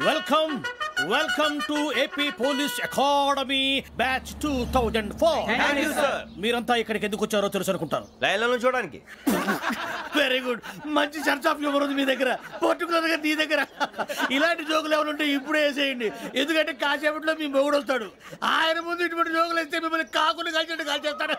Welcome to AP police academy batch 2004. మీరంతా ఇక్కడికి ఎందుకు వచ్చారో తెలుసు అనుకుంటాను. లైన్లో చూడడానికి. Very good. మంచి సెన్స్ ఆఫ్ హ్యూమర్ ఉంది మీ దగ్గర, పర్టికులర్ గా నీ దగ్గర. ఇలాంటి జోకులు ఏమైనా ఉంటే ఇప్పుడే వేసేయండి, ఎందుకంటే కాసేపట్లో మీ మొగుడు వస్తాడు. ఆయన ముందు ఇటువంటి జోకులు వేస్తే మిమ్మల్ని కాకుండా కాల్చేట్టు కాల్చేస్తాడు.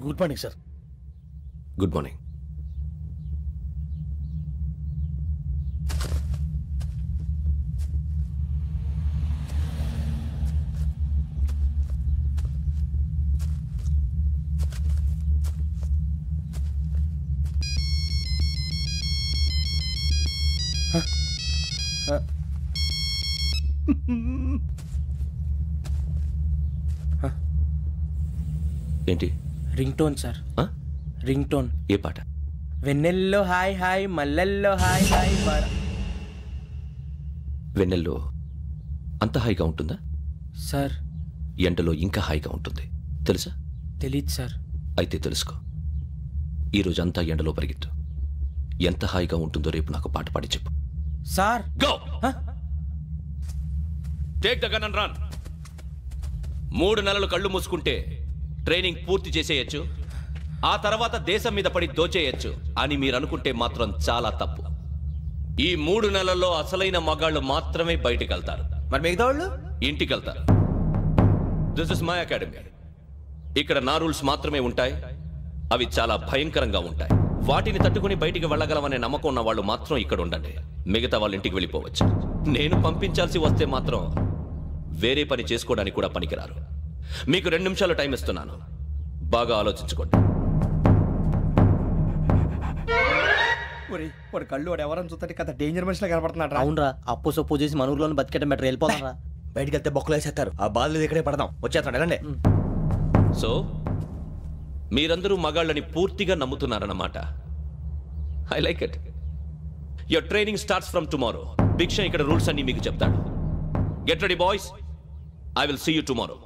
Good morning sir. Good morning. ఏంటి? Ringtone sir. Ringtone. ఏ పాట? వెన్నెల్లో హాయ్ హాయ్ మల్లెల్లో హాయ్ హాయ్. వెన్నెల్లో అంత హాయిగా ఉంటుందా సార్? ఎండలో ఇంకా హాయిగా ఉంటుంది తెలుసా? తెలీదు సార్. అయితే తెలుసుకో. ఈరోజు అంతా ఎండలో పరిగెత్తు. ఎంత హాయిగా ఉంటుందో రేపు నాకు పాట పాడి చెప్పు. Sir go. Take the gun and run. 3 నెలలు కళ్ళు మూసుకుంటే ట్రైనింగ్ పూర్తి చేసేయచ్చు, ఆ తర్వాత దేశం మీద పడి దోచేయచ్చు అని మీరు అనుకుంటే మాత్రం చాలా తప్పు. ఈ 3 నెలల్లో అసలైన మగాళ్ళు మాత్రమే బయటికి వెళ్తారు. మరి మిగతా వాళ్ళు ఇంటికి వెళ్తారు. This is my academy. ఇక్కడ నా రూల్స్ మాత్రమే ఉంటాయి. అవి చాలా భయంకరంగా ఉంటాయి. వాటిని తట్టుకుని బయటికి వెళ్ళగలమనే నమ్మకం ఉన్న వాళ్ళు మాత్రం ఇక్కడ ఉండండి. మిగతా వాళ్ళు ఇంటికి వెళ్ళిపోవచ్చు. నేను పంపించాల్సి వస్తే మాత్రం వేరే పని చేసుకోవడానికి కూడా పనికిరారు. మీకు 2 నిమిషాలు టైం ఇస్తున్నాను, బాగా ఆలోచించుకోండి. వాడు కళ్ళు వాడు ఎవరని చూస్తే కదా డేంజర్ మనిషిలో కనపడుతున్నాడు. అవునరా, అప్పు సొప్పు చేసి మన ఊర్లో బతికేయడం బెటర్. వెళ్ళిపోతారా? బయటికి వెళ్తే బొక్కలు వేసేస్తారు. ఆ బాధలు ఇక్కడే పడదాం. వచ్చేస్తాడు వెళ్ళండి. సో మీరందరూ మగాళ్ళని పూర్తిగా నమ్ముతున్నారన్నమాట. I like it. Your training starts from tomorrow. Bhiksha ఇక్కడ రూల్స్ అన్ని మీకు చెప్తాడు. Get ready boys. I will see you tomorrow.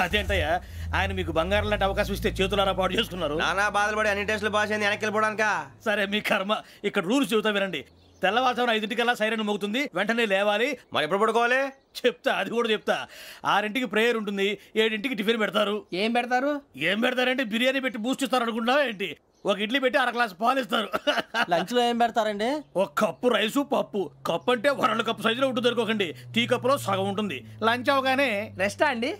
అదేంటయ్యా, ఆయన మీకు బంగారం లాంటి అవకాశం ఇస్తే చేతులారా పాటు చేసుకున్నారు. నానా బాధలు పడి అన్ని టెస్టులు పాస్ అయింది, వెనక్కి వెళ్ళిపోవడానికా? సరే మీ కర్మ. ఇక్కడ రూల్స్ చెబుతా వినండి. తెల్లవారుజామున 5 సైరన్ మోగుతుంది, వెంటనే లేవాలి. మరి ఎప్పుడు పడుకోవాలి చెప్తా, అది కూడా చెప్తా. 6 ప్రేయర్ ఉంటుంది, 7 టిఫిన్ పెడతారు. ఏం పెడతారు? ఏం పెడతారంటే బిర్యానీ పెట్టి బూస్ట్ ఇస్తారు అనుకుంటున్నావా ఏంటి? ఒక ఇడ్లీ పెట్టి 1 గ్లాస్ పాలు ఇస్తారు. లంచ్ లో ఏం పెడతారండి? 1 కప్పు రైసు పప్పు. కప్పు అంటే 1 కప్పు సైజులో ఉంటుంది అనుకోకండి. టీ కప్పులో సగం ఉంటుంది. లంచ్ అవగానే రెస్టా అండి?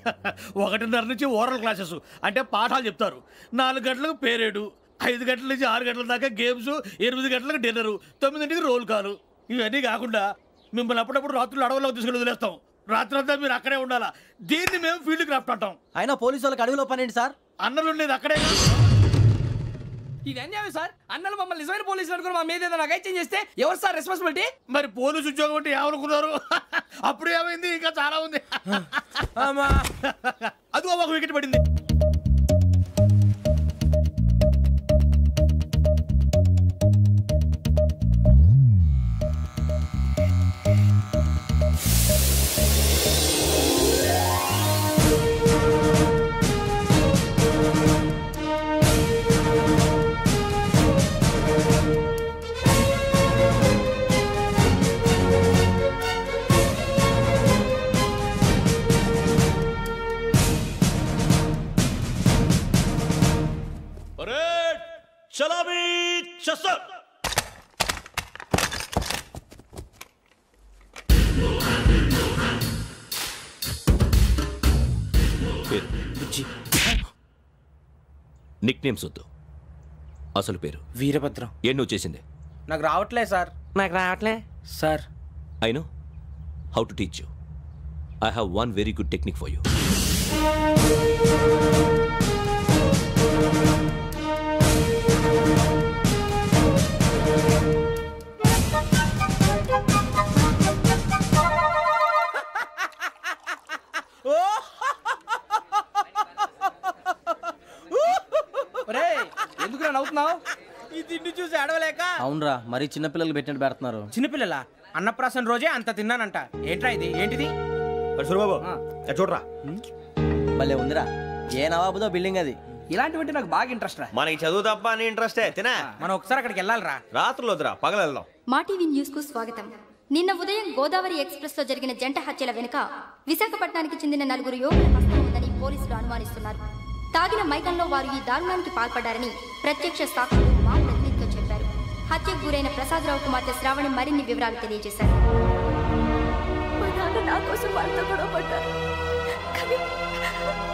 1:30 నుంచి ఓరల్ క్లాసెస్ అంటే పాఠాలు చెప్తారు. 4 గంటలకు పేరేడు, 5 గంటల నుంచి 6 గంటల దాకా గేమ్స్, 8 గంటలకు డిన్నరు, 9ంటికి రోల్ కాలు. ఇవన్నీ కాకుండా మిమ్మల్ని అప్పుడప్పుడు రాత్రులు అడవుల్లో తీసుకెళ్ళి వదిలేస్తాం. రాత్రి అంతా మీరు అక్కడే ఉండాలా. దీన్ని మేము ఫీల్డ్ క్రాఫ్ట్ అంటాం. అయినా పోలీసు వాళ్ళకి అడవిలో పని ఏంటి సార్? అన్నలు ఉండేది అక్కడే. ఇది అన్యాయం సార్. అన్నలు మమ్మల్ని నిజమైన పోలీసులు అనుకుని మా మీద ఏదైనా చేంజ్ చేస్తే ఎవరు సార్ రెస్పాన్సిబిలిటీ? మరి పోలీసు ఉద్యోగం అంటే ఏమనుకున్నారు? అప్పుడు ఏమైంది, ఇంకా చాలా ఉంది. అది ఒక వికెట్ పడింది. నిక్ నేమ్స్ వద్దు, అసలు పేరు. వీరభద్రం. ఏం నువ్వు చేసింది? నాకు రావట్లే సార్. నాకు రావట్లే sir. I know how to teach you. I have one very good technique for you. ఏడుస్తున్నావు? ఈ తిండి చూసి ఏడవలేక. అవునరా మరీ చిన్నపిల్లలు పెట్టినట్టు పెడుతున్నారు. చిన్నపిల్లల అన్నప్రాసన రోజే అంత తిన్నానంట. ఏంట్రా ఇది? ఏంటిది? సూరిబాబు చూడరా, భలే ఉందిరా. ఏ నవాబుదో బిల్డింగ్ అది. ఇలాంటివంటే నాకు బాగా ఇంట్రెస్ట్ రా. మనకి చదువు తప్ప అని ఇంట్రెస్టే తినా. మనం ఒకసారి అక్కడికి వెళ్ళాలిరా. రాత్రులు వద్దురా, పగలు వెళ్దాం. మా టీవీ న్యూస్ కు స్వాగతం. నిన్న ఉదయం గోదావరి ఎక్స్ప్రెస్ లో జరిగిన జంట హత్యల వెనుక విశాఖపట్నానికి చెందిన 4 యువకుల హస్తం ఉందని పోలీసులు అనుమానిస్తున్నారు. తాగిన మైకంలో వారు ఈ దారుణానికి పాల్పడ్డారని ప్రత్యక్ష సాక్షులు మా ప్రతినిధితో చెప్పారు. హత్యకు గురైన ప్రసాదరావు కుమార్తె శ్రావణి మరిన్ని వివరాలు తెలియజేశారు. నా కోసం వాళ్ళతో గొడవ పడ్డారు,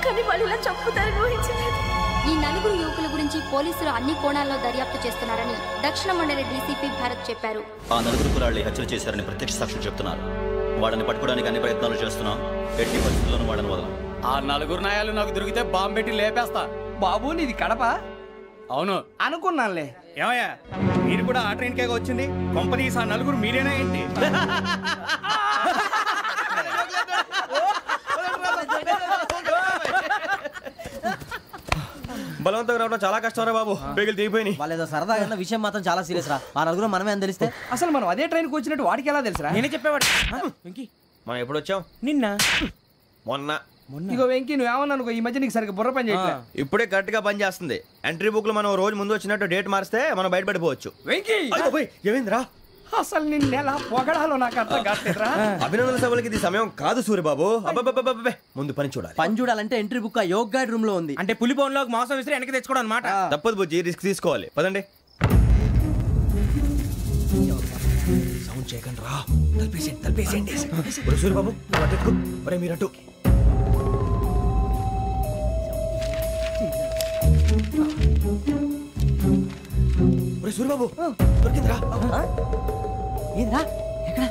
కానీ వాళ్ళు ఇలా చంపుతారని ఊహించలేదు. ఈ 4 యువకుల గురించి పోలీసులు అన్ని కోణాల్లో దర్యాప్తు చేస్తున్నారని దక్షిణ మండలి డీసీపీ భరత్ చెప్పారు. ఆ 4 కులాళ్ళని హత్యలు చేశారని ప్రత్యక్ష సాక్షులు చెప్తున్నారు. వాళ్ళని పట్టుకోవడానికి అన్ని ప్రయత్నాలు చేస్తున్నాం. ఎట్టి పరిస్థితుల్లోనూ వాళ్ళని వదలం. ఆ 4 నాయాలు నాకు దొరికితే బాంబు పెట్టి లేపేస్తా. బాబు నీది కడప? అవును అనుకున్నానులే. ఏమయ్యా మీరు కూడా ఆ ట్రైన్ కేగా వచ్చింది? కంపెనీస్ ఆ 4 మీరేనా ఏంటి? బలవంతంగా రావడం చాలా కష్టం రా బాబు, బేగులు దిగిపోయినాయి. వాళ్ళేదో సరదాగా అన్న విషయం మాత్రం చాలా సీరియస్ రా. ఆ 4 మనమే అని తెలిస్తే అసలు మనం అదే ట్రైన్కి వచ్చినట్టు వాడికి ఎలా తెలుసురా? నేనే చెప్పేవాడు. మనం ఎప్పుడు వచ్చాం? నిన్న మొన్న. ఇగో వెంకీ నువ్వేమన్నా అనుకో, ఈ మధ్య నీకు సరిగ్గా బుర్ర పని చేయట్లే. ఇప్పుడే కరెక్ట్ గా పని చేస్తుంది. ఎంట్రీ బుక్ లో మనం రోజు ముందు వచ్చినట్టు డేట్ మారిస్తే మనం బయటపడిపోవచ్చు. వెంకీ ఏమైందిరా? అసలు నిన్న ఎలా పొగడాలో నాకు అర్థం కాట్లేదురా. అభినందన సభలకి ఇది సమయం కాదు సూరిబాబు. అబ్బబ్బబ్బబ్బబ్బే, ముందు పని చూడాలి. పని చూడాలంటే ఎంట్రీ బుక్ ఆ యోగ్ గైడ్ రూమ్ లో ఉంది. అంటే పులి బోన్లోకి మాంసం విసిరి వెనక్కి తెచ్చుకోవడం అనమాట. తప్పదు బుజ్జి, రిస్క్ తీసుకోవాలి. పదండి. సౌండ్ చేయకండి రా. తలపేసేయండి. సూరిబాబు నువ్వు అటు ఎత్తుకో. ఒరే మీరు అటు. ఒరే సూరిబాబు దొరికిందిరా. ఏంద్రా ఎక్కడ?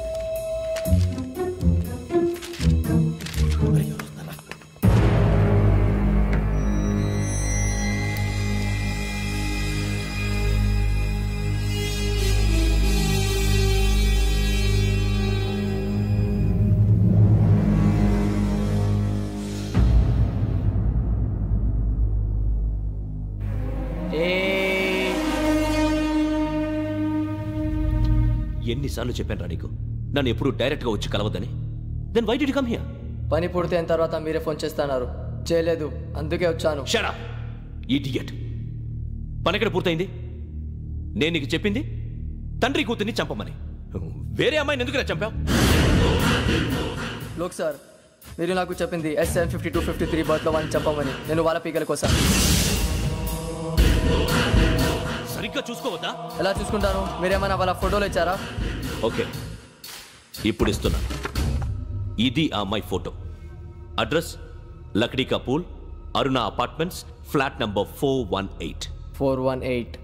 ఎన్నిసార్లు చెప్పాను రా నీకు నన్ను ఎప్పుడు డైరెక్ట్ గా వచ్చి కలవద్దని? Then why did you come here? పని పూర్తయిన తర్వాత మీరే ఫోన్ చేస్తున్నారు. చేయలేదు, అందుకే వచ్చాను. Shut up idiot. పని ఎక్కడ పూర్తయింది? నేను నీకు చెప్పింది తండ్రి కూతుర్ని చంపమని. వేరే అమ్మాయిని ఎందుకు చంపావు? లోక్ సార్, మీరు నాకు చెప్పింది S75253 బర్త్లో వాళ్ళని చంపమని. నేను వాళ్ళ పీకల కోసం. సరిగ్గా చూసుకోవద్దా? ఎలా చూసుకుంటాను? మీరేమైనా వాళ్ళ ఫోటోలు ఇచ్చారా? ఓకే, ఇప్పుడు ఇస్తున్నాను. ఇది ఆ అమ్మాయి ఫోటో. అడ్రస్ లక్డీ కా pool, Aruna apartments, flat number 418. 418.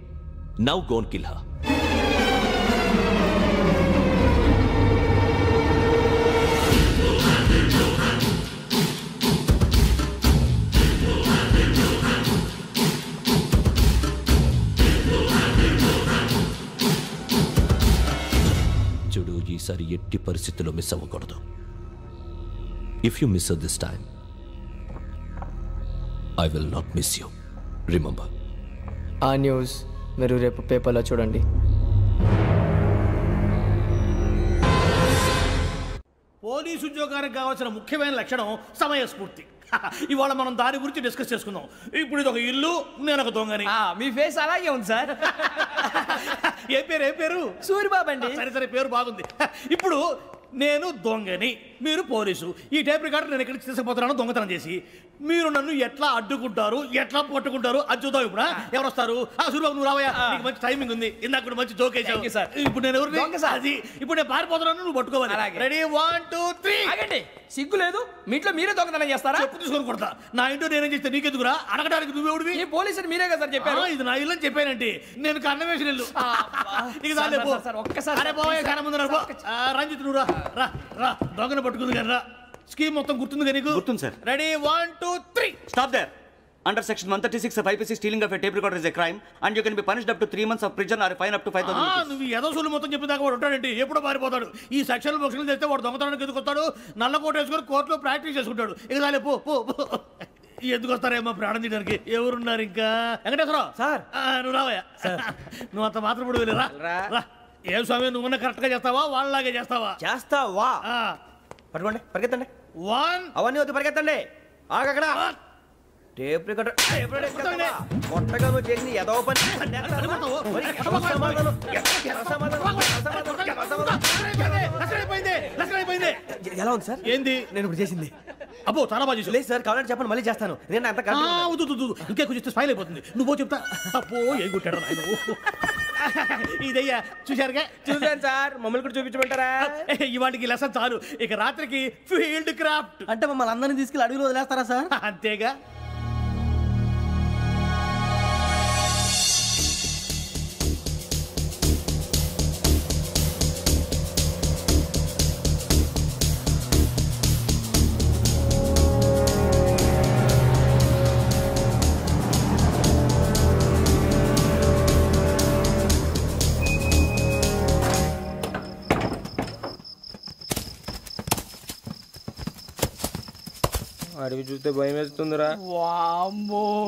Now go and kill her. చూడు, ఈసారి ఎట్టి పరిస్థితుల్లో మిస్ అవ్వకూడదు. If you miss this time I will not miss you. Remember. ఆ న్యూస్ మీరు రేపు పేపర్లో చూడండి. పోలీసు ఉద్యోగానికి కావాల్సిన ముఖ్యమైన లక్షణం సమయస్ఫూర్తి. ఇవాళ మనం దాని గురించి డిస్కస్ చేసుకుందాం. ఇప్పుడు ఇది ఒక ఇల్లు, నేను ఒక దొంగని. మీ ఫేస్ అలాగే ఉంది సార్. ఏ పేరు? సూరిబాబు అండి. సరే పేరు బాగుంది. ఇప్పుడు నేను దొంగని, మీరు పోలీసు. ఈ టైప్ రికార్డు నేను ఎక్కడికి తీసుకుపోతున్నాను దొంగతనం చేసి. మీరు నన్ను ఎట్లా అడ్డుకుంటారు, ఎట్లా పట్టుకుంటారు అది చూద్దాం. ఇప్పుడు ఎవరు వస్తారు? సూరిబాబు నువ్వు రావయ్యా, నీకు మంచి టైమింగ్ ఉంది. ఇందాక కూడా మంచి జోక్ వేసావు సార్. ఇప్పుడు నేను ఎవరు? అది ఇప్పుడు నేను పారిపోతున్నాను, నువ్వు పట్టుకోవాలి. రెడీ 1 2 3. ఆగండి, సిగ్గు లేదు? మీ ఇంట్లో మీరే దొంగతనం చేస్తారా? చెప్పు తీసుకొని కొడతా. నా ఇంట్లో నేనేం చేస్తే నీకెందుకురా? అడగడానికి నువ్వెవడివి? ఈ పోలీసులు మీరే కదా సార్ చెప్పారు. ఇది నా ఇల్లు అని చెప్పానంటే నేను కన్నం వేసిన ఇల్లు. ఒక్కసారి రంజిత్ నువ్వు రా, దొంగను పట్టుకుంది కానీ రా. స్కీమ్ మొత్తం గుర్తుంది కానీ నీకు? గుర్తుంది sir. Ready 1 2 3. Stop there. Under section 136 of IPC, stealing of a tape recorder is a crime and you can be punished up to 3 months of prison or a fine up to 5,000 rupees. నువ్వు ఏదో సొల్లు మొత్తం చెప్పిన దాకా వాడు ఉంటాడండి, ఎప్పుడో పారిపోతాడు. ఈ సెక్షన్లు బొక్షన్లు చేస్తే వాడు దొంగతనానికి ఎదుకొస్తాడు, నల్ల కోట వేసుకొని కోర్టులో ప్రాక్టీస్ చేసుకుంటాడు. ఇక చాలే పో. ఎందుకు వస్తారేమో ప్రాణం తీయడానికి. ఎవరున్నారు ఇంకా? వెంకటేశ్వరరావు సార్. నువ్వు రావయ్యా. నువ్వు అంత మాత్రం ఇప్పుడు వెళ్ళి రా. ఏం స్వామి, నువ్వు కరెక్ట్ గా చేస్తావా వాళ్ళలాగే చేస్తావా? చేస్తావా? పట్టుకోండి, పరిగెత్తండి. 1 అవన్నీ వద్దు, పరిగెత్తండి. ఆగక్కడ టేప్ రికార్డర్ కొట్టగా నువ్వు చేసింది ఏదో పని. ఎలా ఉంది సార్? ఏంది నేను ఇప్పుడు చేసింది? అబ్బో చాలా బాగా చేసావు. లేదు సార్, కావాలంటే చెప్పండి, మళ్ళీ చేస్తాను. నేను అంత ఇంకే కొంచెం స్మైల్ అయిపోతుంది. నువ్వు చెప్తా. అబ్బో ఏం కొట్టాడు ఆయన. ఇదయ్యా చూశారుగా? చూసాను సార్. మమ్మల్ని కూడా చూపించమంటారా? ఇవాటికి లెసన్ చాలు. ఇక రాత్రికి ఫీల్డ్ క్రాఫ్ట్. అంటే మమ్మల్ని అందరినీ తీసుకెళ్ళి అడుగులో వదిలేస్తారా సార్? అంతేగా. అడవి చూస్తే భయం వేస్తుందిరా.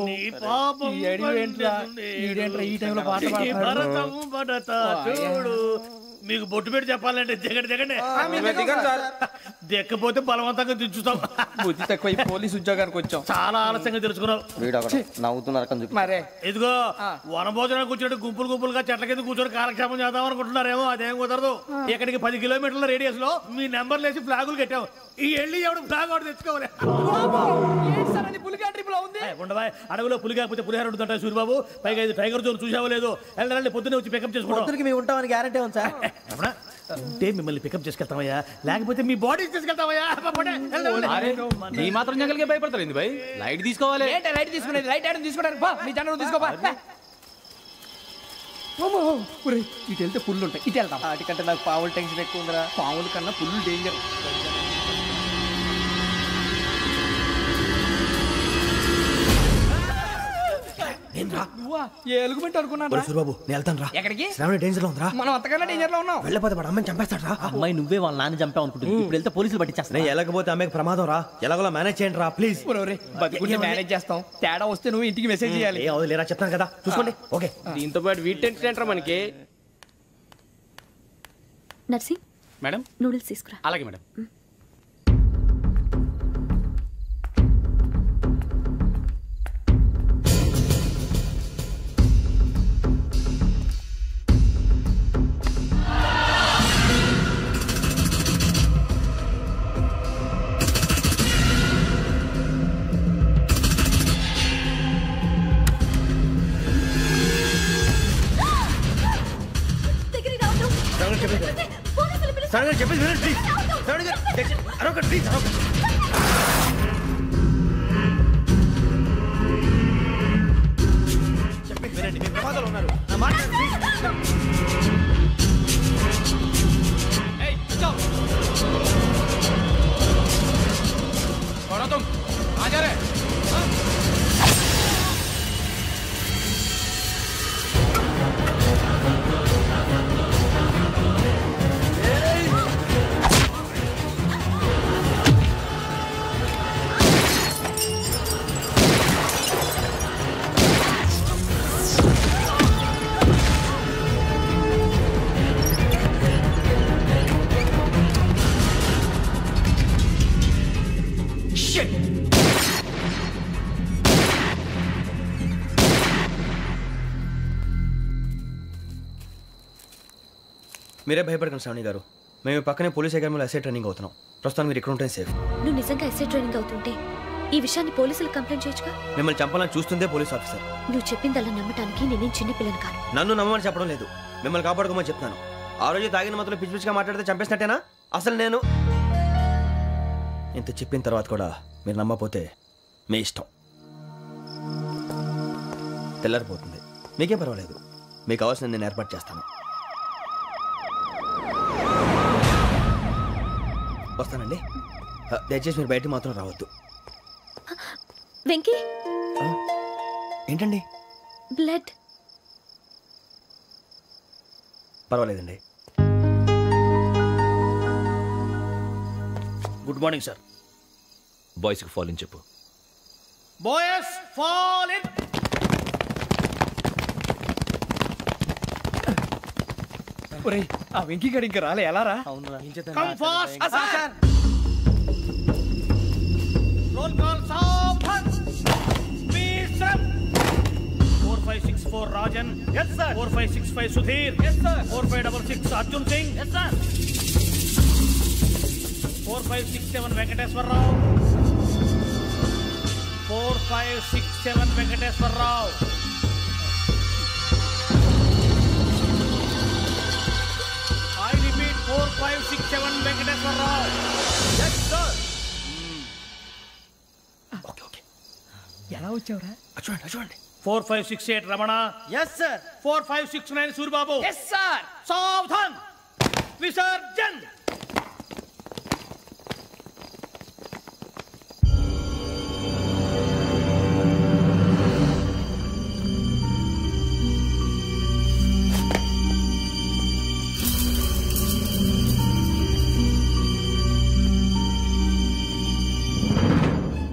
నీ పాపం ఈడేంట్రా ఈ టైంలో పాట పాడుతున్నాడు? భరతము భరత చూడు. మీకు బొట్టు పెట్టి చెప్పాలంటే దిగండి. దిక్కపోతే బలవంతంగా దించుతాం. బుద్ధి తక్కువ పోలీస్ ఉద్యోగానికి వచ్చాం. చాలా ఆలస్యంగా తెలుసుకున్నావు. నవ్వుతున్నారు. మరే ఇదిగో వనభోజనానికి కూర్చోటి గుంపులుగా చెట్ల కింద కూర్చొని కాలక్షేపం చేద్దాం అనుకుంటున్నారేమో. అదేం కుదరదు. ఇక్కడికి 10 కిలోమీటర్ల రేడియస్ లో మీ నెంబర్లు వేసి ఫ్లాగులు కట్టాం. ఈ వెళ్ళి ఎవడు ఫ్లాగ్ ఒకటి తెచ్చుకోవాలి. ఉండవా, అడవిలో పులి కాకపోతే పులిహార ఉంటుంట సూర్యబాబు. పైగా ఇది టైగర్ జోన్ చూసావో లేదో. వెళ్ళాలి, పొద్దున్నే వచ్చి పికప్ చేసుకుంటాం. మేము ఉంటామని గ్యారంటీ ఉంది సార్. ఉంటే మిమ్మల్ని పికప్ చేసుకెళ్తామయ్యా, లేకపోతే మీ బాడీ తీసుకెళ్తామయ్యా. ఈ మాత్రం జంగల్కే భయపడతారు ఏంది భయ్? లైట్ తీసుకోవాలి. ఏంటి లైట్ తీసుకునేది? లైట్ ఆడని తీసుకోవడానికి బా, మీ జంగల్ తీసుకోబా. ఇటు వెళ్తే పుల్లు ఉంటాయి, ఇటు వెళ్తాం. వాటికంటే నాకు పావులు టెన్షన్ ఎక్కువ ఉందిరా. పావుల కన్నా పుల్లు డేంజర్. ఎలుగుబెట్టి అనుకున్నాను. సూర్యబాబు నేను వెళ్తాను రా. ఎక్కడికి? శ్రావణి డేంజర్ లో ఉందిరా. మనం అంతకన్నా డేంజర్ లో ఉన్నాం. వెళ్ళపోతే వాడు అమ్మని చంపేస్తాడు రా. అమ్మాయి నువ్వే వాళ్ళ నాన్న చంపావు అనుకుంటుంది. ఇప్పుడు వెళ్తే పోలీసులు పట్టించేస్తా. నేను వెళ్ళకపోతే అమ్మాయికి ప్రమాదం రా. ఎలాగోలా మేనేజ్ చేయండి రా ప్లీజ్. బతుకుంటే మేనేజ్ చేస్తాం. తేడా వస్తే నువ్వు ఇంటికి మెసేజ్ చేయాలి. ఏ అవలేరా చెప్తాను కదా, చూసుకోండి. ఓకే. దీంతో పాటు వీటి టెన్షన్ మనకి. నర్సింగ్ మేడం నూడిల్స్ తీసుకురా. అలాగే మేడం. చెప్పేసి వినండి ప్లీజ్. శ్రావణి గారు అరొకటి ప్లీజ్. చెప్పేసి వినండి, మీ ప్రమాదాలు ఉన్నారు. నా మాట ప్లీజ్. మీరే భయపడకండి శ్రావణి గారు. మేము పక్కనే పోలీస్ అకాడమీలో ఎస్ఐ ట్రైనింగ్ అవుతున్నాం. ప్రస్తుతం మీరు ఇక్కడ ఉంటే సేఫ్. నువ్వు నిజంగా ఎస్ఐ ట్రైనింగ్ అవుతుంటే ఈ విషయాన్ని పోలీసులకు కంప్లైంట్ చేయొచ్చుగా. మిమ్మల్ని చంపాలని చూస్తుందే పోలీస్ ఆఫీసర్. నువ్వు చెప్పిందల్లా నమ్మటానికి నేనేం చిన్నపిల్లని కాను. నన్ను నమ్మమని చెప్పడం లేదు, మిమ్మల్ని కాపాడుకోమని చెప్తాను. ఆ రోజు తాగిన మతలో పిచ్చి పిచ్చిగా మాట్లాడితే చంపేసినట్టేనా? అసలు నేను ఇంత చెప్పిన తర్వాత కూడా మీరు నమ్మపోతే మీ ఇష్టం. తెల్లారిపోతుంది, మీకే పర్వాలేదు. మీకు కావాల్సిన నేను ఏర్పాటు చేస్తాను. వస్తానండి. దయచేసి మీరు బయటకు మాత్రం రావద్దు. వెంకీ ఏంటండి? బ్లడ్. పర్వాలేదండి. Good morning sir. బాయ్స్కి ఫాలో చెప్పు. Boys fall in. ఒరేయ్ ఆ వెంకీ గడి ఇంకా రాలే ఎలా రా? Come fast sir. Roll call సావధాన్. విశ్రమ్. 4564 Rajan. yes sir. 4565 Sudheer. yes sir. 4566 Arjun Singh. yes sir. 4567 Venkateswararao. 4567 Venkateswararao. I repeat 4567 Venkateswararao. yes sir. Okay okay ఎలా వచ్చావురా? చూడండి 4568 Ramana. Yes sir. 4569 Suribabu. Yes sir. సావధాన్. విసర్జన్.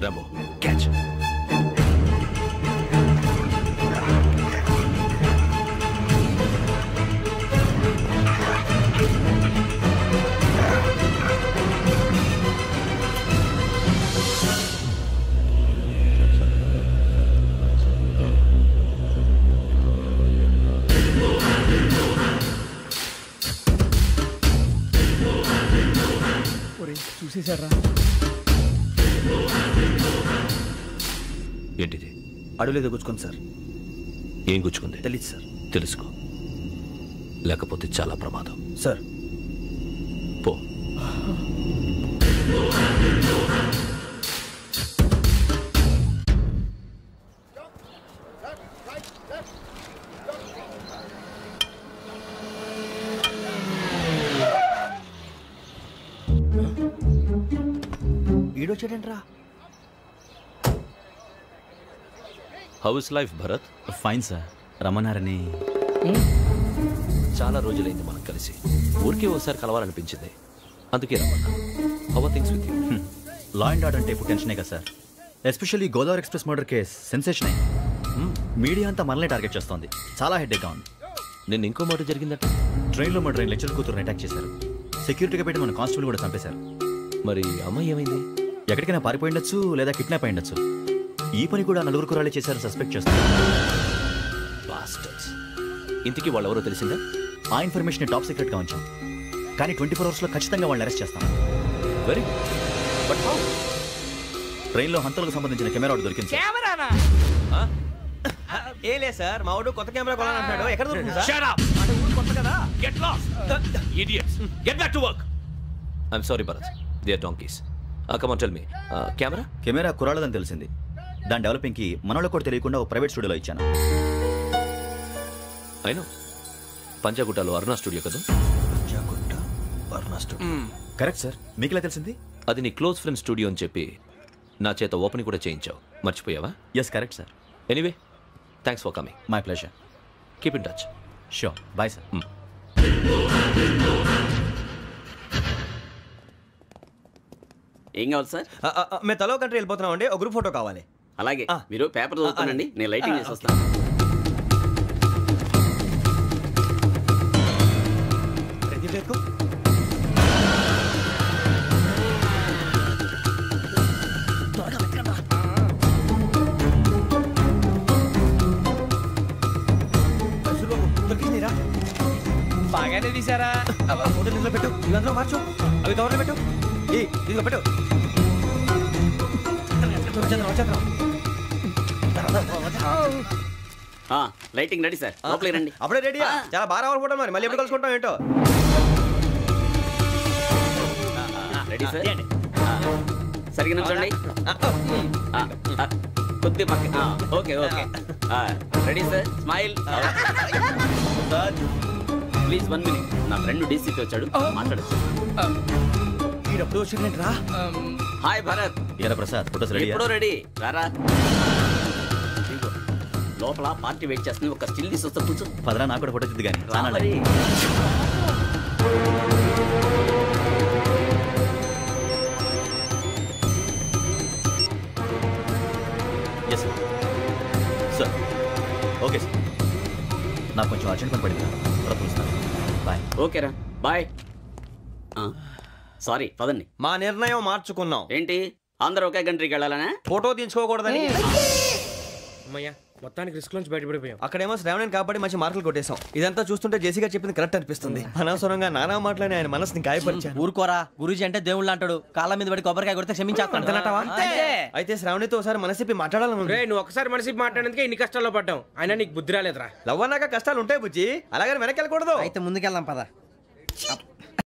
Rambo catch. ఒరేయ్ చూసేశారా? ఏంటిది? అడవిలో గుచ్చుకోండి సార్. ఏం గుచ్చుకుంది? తెలీదు సార్. తెలుసుకో, లేకపోతే చాలా ప్రమాదం. సార్ పో. ఈడొచ్చాడేంట్రా? How is life Bharat? Fine sir. రమ్మన్నారని. చాలా రోజులైంది మనం కలిసి. ఊరికే ఒకసారి కలవాలనిపించింది, అందుకే రమ్మన్నా. How are things with you? Law and order అంటే ఇప్పుడు టెన్షనే కదా sir. Especially Godavari express murder case sensation అయింది. మీడియా అంతా మనల్ని టార్గెట్ చేస్తోంది. చాలా హెడ్ఏక్గా ఉంది. నిన్న ఇంకో మాట జరిగిందట. ట్రైన్లో మా ట్రైన్ లెక్చర్ కూతురుని అటాక్ చేశారు. సెక్యూరిటీగా పెట్టి మన కానిస్టేబుల్ కూడా చంపేశారు. మరి అమ్మాయి ఏమైంది? ఎక్కడికైనా పారిపోయి ఉండొచ్చు, లేదా కిడ్నాప్ అయి ఉండొచ్చు. ఈ పని కూడా నలుగురు కురాలే చేశారని సస్పెక్ట్ చేస్తారు. బాస్టర్స్. ఇంతకీ వాళ్ళెవరో తెలిసిందా? ఆ ఇన్ఫర్మేషన్ టాప్ సీక్రెట్గా ఉంచాం, కానీ 24 అవర్స్లో ఖచ్చితంగా వాళ్ళని అరెస్ట్ చేస్తాం. Very but how? ట్రైన్లో హంతలకు సంబంధించిన కెమెరా ఒకటి దొరికింది సార్. కెమెరానా? ఏ లే సార్, మా వాడు కొత్త కెమెరా కొనాలంటున్నాడు. ఎక్కడ దొరుకుతుంది సార్? Shut up! కొత్త కదా. Get lost. Idiots! Get back to work! I'm sorry, Bharat. They are donkeys. Come on, tell me. Camera? Camera కురాలదని తెలిసింది. దాని డెవలపింగ్కి మనోళ్ళకు కూడా తెలియకుండా ఒక ప్రైవేట్ స్టూడియోలో ఇచ్చాను. I know. పంజాగుట్టలో అరుణ స్టూడియో కదా? Correct sir. మీకు ఎలా తెలిసింది? అది నీ క్లోజ్ ఫ్రెండ్ స్టూడియో అని చెప్పి నా చేత ఓపెనింగ్ కూడా చేయించావు. మర్చిపోయావా? Yes correct sir. Anyway, thanks for coming. My pleasure. Keep in touch. Sure. Bye sir. ఏం కావాలి సార్? మేము తలో కంట్రీ వెళ్ళిపోతున్నాం అండి. ఒక గ్రూప్ ఫోటో కావాలి. అలాగే, మీరు పేపర్ చదువుతానండి, నేను లైటింగ్ చేసి వస్తాను. బాగానే తీసారా? ఫోటో ఇందులో పెట్టు, ఇవంతా మార్చు, అవి కవర్లో పెట్టు. ఇదిగో పెట్టు. లైటింగ్ రెడీ సార్, లోపలికి రండి. అప్పుడే రెడీ. చాలా బాగా రావాలి ఫోటో. మరి మళ్ళీ ఎప్పుడు కలుసుకుంటాం ఏంటో. Ready sir. సరిగ్గా నుంచోండి. కొద్ది పక్క. Okay okay. Ready sir. Smile. Please 1 minute. నా ఫ్రెండ్ డీసీపీ వచ్చాడు, మాట్లాడచ్చు. ఈడప్పుడు వచ్చిందంటరా. హాయ్ భరత్. ఇలా ప్రసాద్ ఫోటోస్ రెడీ. ఎప్పుడో రెడీ. రారా. లోపల పార్టీ వెయిట్ చేస్తుంది. ఒక స్టిల్ తీసి వస్తా, కూర్చో. పదరా, నాకు కూడా ఫోటో తిద్ది కానీ. రా మరి. సార్ ఓకే సార్ నాకు కొంచెం అర్జెంట్ పని పడింది తర్వాత పిలుస్తాను బాయ్ ఓకేరా బాయ్. సారీ పదండి. మా నిర్ణయం మార్చుకున్నాం. ఏంటి అందరూ ఒకే కంట్రీకి వెళ్ళాలనే? ఫోటో తీసుకోకూడదని. అమ్మయ్యా మొత్తానికి రిస్క్ నుంచి బయటపడిపోయాం. అక్కడేమో శ్రావణిని కాబట్టి మంచి మార్కులు కొట్టేశాం. ఇదంతా చూస్తుంటే జేసీగా చెప్పింది కరెక్ట్ అనిపిస్తుంది. అనవసరంగా నానా మాటలని ఆయన మనసుని గాయపరిచాను. ఊరుకోరా, గురూజీ అంటే దేవుళ్ళు అంటాడు. కాళ్ళ మీద పడి కొబ్బరికాయ కొడితే క్షమించేస్తాను. అయితే శ్రావణితో ఒకసారి మనసిప్పి మాట్లాడాలను. రే నువ్వు ఒకసారి మనిషి మాట్లాడేందుకే ఇన్ని కష్టాల్లో పడ్డాం. అయినా నీకు బుద్ధి రాలేదురా. లవ్ అన్నాక కష్టాలు ఉంటాయి బుజ్జి, అలాగని వెనకెళ్ళకూడదు. అయితే ముందుకెళ్దాం పద.